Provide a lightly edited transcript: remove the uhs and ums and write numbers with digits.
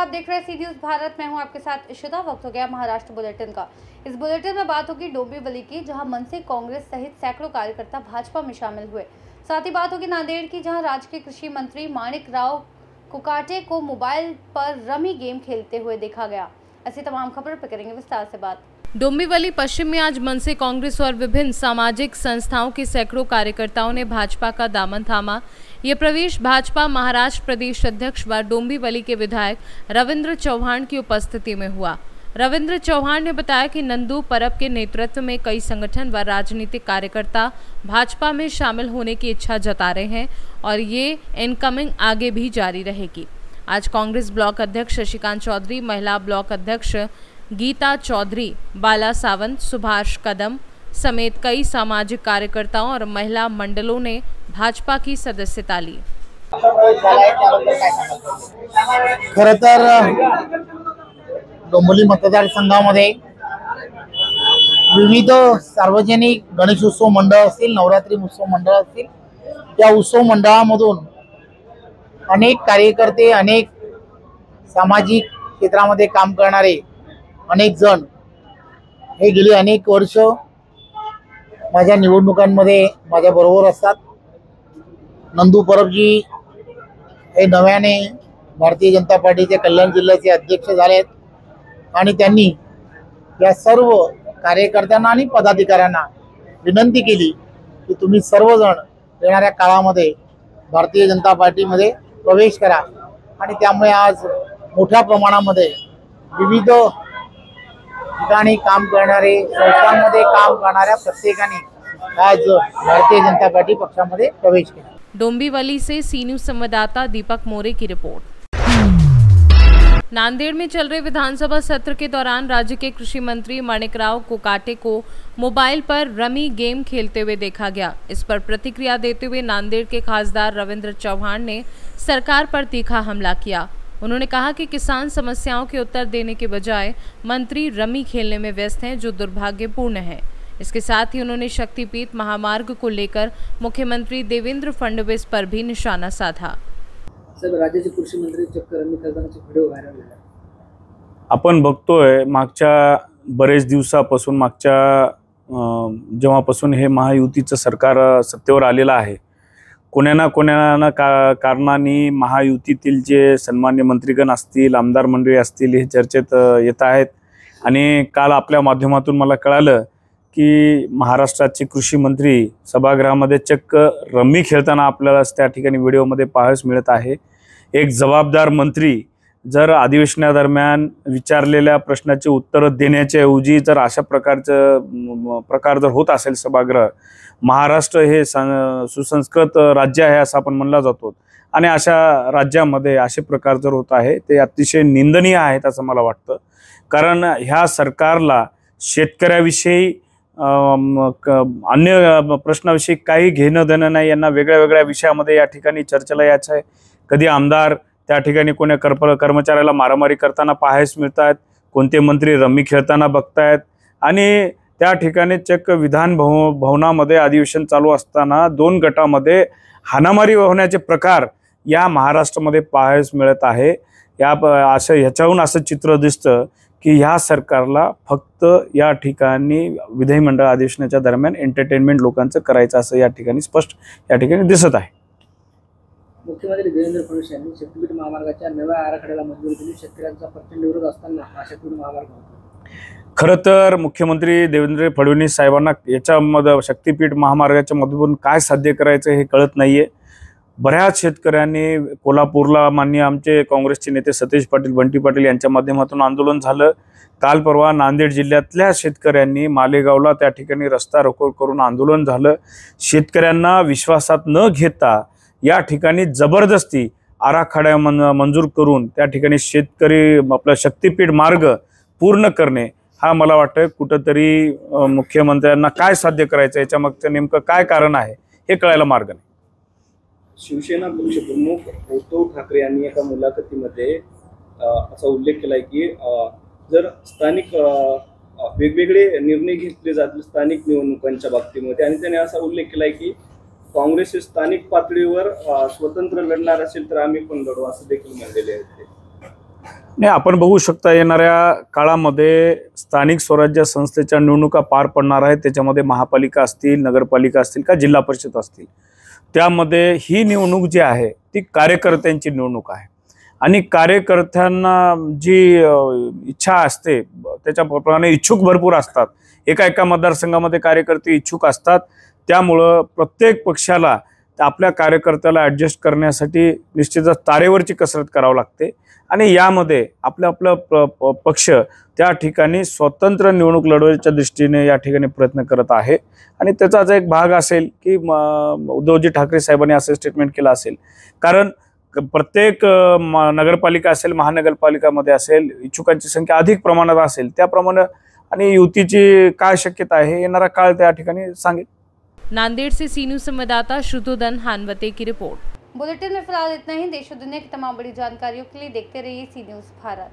आप देख रहे हैं सी न्यूज़ भारत। मैं हूं आपके साथ इशिता। वक्त हो गया महाराष्ट्र बुलेटिन का। इस बुलेटिन में बात होगी डोंबिवली की, जहां मन से कांग्रेस सहित सैकड़ों कार्यकर्ता भाजपा में शामिल हुए। साथ ही बात होगी नांदेड़ की, जहां राज्य के कृषि मंत्री माणिक राव कुकाटे को मोबाइल पर रमी गेम खेलते हुए देखा गया। ऐसी तमाम खबर पर करेंगे विस्तार से बात। डोंबिवली पश्चिम में आज मन से कांग्रेस और विभिन्न सामाजिक संस्थाओं के सैकड़ों कार्यकर्ताओं ने भाजपा का दामन थामा। ये प्रवेश भाजपा महाराष्ट्र प्रदेश अध्यक्ष व डोंबिवली के विधायक रविंद्र चौहान की उपस्थिति में हुआ। रविंद्र चौहान ने बताया कि नंदू परब के नेतृत्व में कई संगठन व राजनीतिक कार्यकर्ता भाजपा में शामिल होने की इच्छा जता रहे हैं और ये इनकमिंग आगे भी जारी रहेगी। आज कांग्रेस ब्लॉक अध्यक्ष शशिकांत चौधरी, महिला ब्लॉक अध्यक्ष गीता चौधरी, बाला सावंत, सुभाष कदम समेत कई सामाजिक कार्यकर्ताओं और महिला मंडलों ने भाजपा की सदस्यता ली। खरं तर डोंबिवली मतदारसंघामध्ये विविध सार्वजनिक गणेशोत्सव मंडळ असतील, नवरात्री उत्सव मंडळ असतील, या उत्सव मंडळामधून अनेक कार्यकर्ते, अनेक सामाजिक क्षेत्रामध्ये काम करणारे अनेक जण हे गेली अनेक वर्ष माझ्या निवडणुकांमध्ये माझ्या बरोबर असतात। नंदू परबजी हे नव्याने भारतीय जनता पार्टीचे कल्याण जिल्ह्याचे अध्यक्ष झालेत आणि त्यांनी या सर्व कार्यकर्त्यांना आणि पदाधिकाऱ्यांना विनंती केली की तुम्ही सर्वजण येणाऱ्या काळामध्ये भारतीय जनता पार्टीमध्ये प्रवेश करा आणि त्यामुळे आज मोठ्या प्रमाणामध्ये विविध ठिकाणी काम करणारे, संस्थांमध्ये काम करणाऱ्या प्रत्येकाने आज भारतीय जनता पार्टी पक्षामध्ये प्रवेश केला। डोंबिवली से सी न्यूज़ संवाददाता दीपक मोरे की रिपोर्ट। नांदेड़ में चल रहे विधानसभा सत्र के दौरान राज्य के कृषि मंत्री माणिक राव कुकाटे को मोबाइल पर रमी गेम खेलते हुए देखा गया। इस पर प्रतिक्रिया देते हुए नांदेड़ के खासदार रविंद्र चौहान ने सरकार पर तीखा हमला किया। उन्होंने कहा कि किसान समस्याओं के उत्तर देने के बजाय मंत्री रमी खेलने में व्यस्त हैं, जो दुर्भाग्यपूर्ण है। इसके साथ ही उन्होंने शक्तिपीठ महामार्ग को लेकर मुख्यमंत्री देवेंद्र फडणवीस पर भी निशाना साधा। राज्याचे कृषी मंत्री चक्क रमी खेळतानाचे व्हिडिओ व्हायरल झाले। आपण बघतोय मागच्या बरेच दिवसापासून, जेव्हापासून हे महायुतीचं सरकार सत्तेवर आलेलं आहे, कोण्या कारणाने महायुतीतील जे सन्मान्य मंत्रीगण असतील, आमदार मंडळी असतील, हे चर्चेत येत आहेत। आणि काल आपल्या माध्यमातून मला कळालं की महाराष्ट्राचे कृषी मंत्री सभागृहामध्ये चक्क रमी खेळताना आपल्याला त्या ठिकाणी व्हिडिओमध्ये पाहायला मिळत आहे। एक जबाबदार मंत्री जर अधिवेशनादरम्यान विचारलेल्या प्रश्नाचे उत्तर देण्याच्या ऐवजी जर अशा प्रकार जर होत असेल सभागृह, महाराष्ट्र हे सुसंस्कृत राज्य आहे असं आपण म्हणला जातो आणि अशा राज्यामध्ये असे प्रकार जर होत आहे ते अतिशय निंदनीय आहेत असं मला वाटतं। कारण ह्या सरकारला शेतकऱ्याविषयी अन्य प्रश्नाविषयी काही घेणं देणं नाही। यांना वेगळ्या वेगळ्या विषयामध्ये या ठिकाणी चर्चेला यायचं आहे। कधी आमदार त्या ठिकाणी कोण्या कर्मचाऱ्याला मारामारी करताना पाहायला मिळतात, कोणते मंत्री रमी खेळताना बघतायत आणि त्या ठिकाणी चक्क विधान भवनामध्ये अधिवेशन चालू असताना दोन गटामध्ये हाणामारी होण्याचे प्रकार या महाराष्ट्रामध्ये पाहायला मिळत आहे। ह्याच्याहून असं चित्र दिसतं की ह्या सरकारला फक्त या ठिकाणी विधिमंडळ अधिवेशनाच्या दरम्यान एंटरटेनमेंट लोकांचं करायचं असं या ठिकाणी स्पष्ट या ठिकाणी दिसत आहे। मुख्यमंत्री देवेंद्र फडणवीस यांनी शक्तिपीठ महामार्गाच्या नव्या आराखड्याला मंजुरी दिली। शेतकऱ्यांचा प्रचंड विरोध असताना हा शक्तिपीठ महामार्ग खरं तर मुख्यमंत्री देवेंद्र फडणवीस साहेबांना याच्यामध्ये शक्तिपीठ महामार्गाच्या मधून काय साध्य करायचं हे कळत नाहीये। बऱ्याच शेतकऱ्यांनी कोल्हापूरला माननीय आमचे काँग्रेसचे नेते सतीश पाटील, बंटी पाटील यांच्या माध्यमातून आंदोलन झालं। काल परवा नांदेड जिल्ह्यातल्या शेतकऱ्यांनी मालेगावला त्या ठिकाणी रस्ता रोको करून आंदोलन झालं। शेतकऱ्यांना विश्वासात न घेता या ठिकाणी जबरदस्ती आराखडा मंजूर करून त्या ठिकाणी शेतकरी आपला शक्तिपीठ मार्ग पूर्ण करणे हा मला वाटतं कुठेतरी मुख्यमंत्र्यांना काय साध्य करायचं याच्या मागचं नेमकं काय कारण आहे हे कळायला मार्ग नाही। शिवसेना पक्षप्रमुख उद्धव ठाकरे यांनी एका मुलाखतीमध्ये असा उल्लेख केलाय की जर स्थानिक वेगवेगळे निर्णय घेतले जातील स्थानिक निवडणुकांच्या बाबतीमध्ये, आणि त्याने असा उल्लेख केलाय की काँग्रेस स्थानिक पातळीवर स्वतंत्र लढणार असेल तर आम्ही पण लढू असं देखील म्हणलेले आहेत। नाही, आपण बघू शकता येणाऱ्या काळामध्ये स्थानिक स्वराज्य संस्थेच्या निवडणुका पार पडणार आहेत. त्याच्यामध्ये महापालिका असतील, नगरपालिका असतील का जिल्हा परिषद असतील, त्यामध्ये ही निवडणूक जी आहे ती कार्यकर्त्यांची निवडणूक आहे आणि कार्यकर्त्यांना जी इच्छा असते त्याच्याप्रमाणे इच्छुक भरपूर असतात. एका मतदारसंघामध्ये कार्यकर्ते इच्छुक असतात. त्यामुळं प्रत्येक पक्षाला आपल्या कार्यकर्त्याला ॲडजस्ट करण्यासाठी निश्चितच तारेवरची कसरत करावी लागते आणि यामध्ये आपलं पक्ष त्या ठिकाणी स्वतंत्र निवडणूक लढवण्याच्या दृष्टीने या ठिकाणी प्रयत्न करत आहे आणि त्याचाच एक भाग असेल की उद्धवजी ठाकरे साहेबांनी असं स्टेटमेंट केलं असेल. कारण प्रत्येक नगरपालिका असेल, महानगरपालिकामध्ये असेल, इच्छुकांची संख्या अधिक प्रमाणात असेल त्याप्रमाणे आणि युतीची काय शक्यता आहे येणारा काळ त्या ठिकाणी सांगेल. नांदेड़ से सी न्यूज़ संवाददाता शुद्धोधन हानवते की रिपोर्ट। बुलेटिन में फिलहाल इतना ही। देश और दुनिया की तमाम बड़ी जानकारियों के लिए देखते रहिए सी न्यूज़ भारत।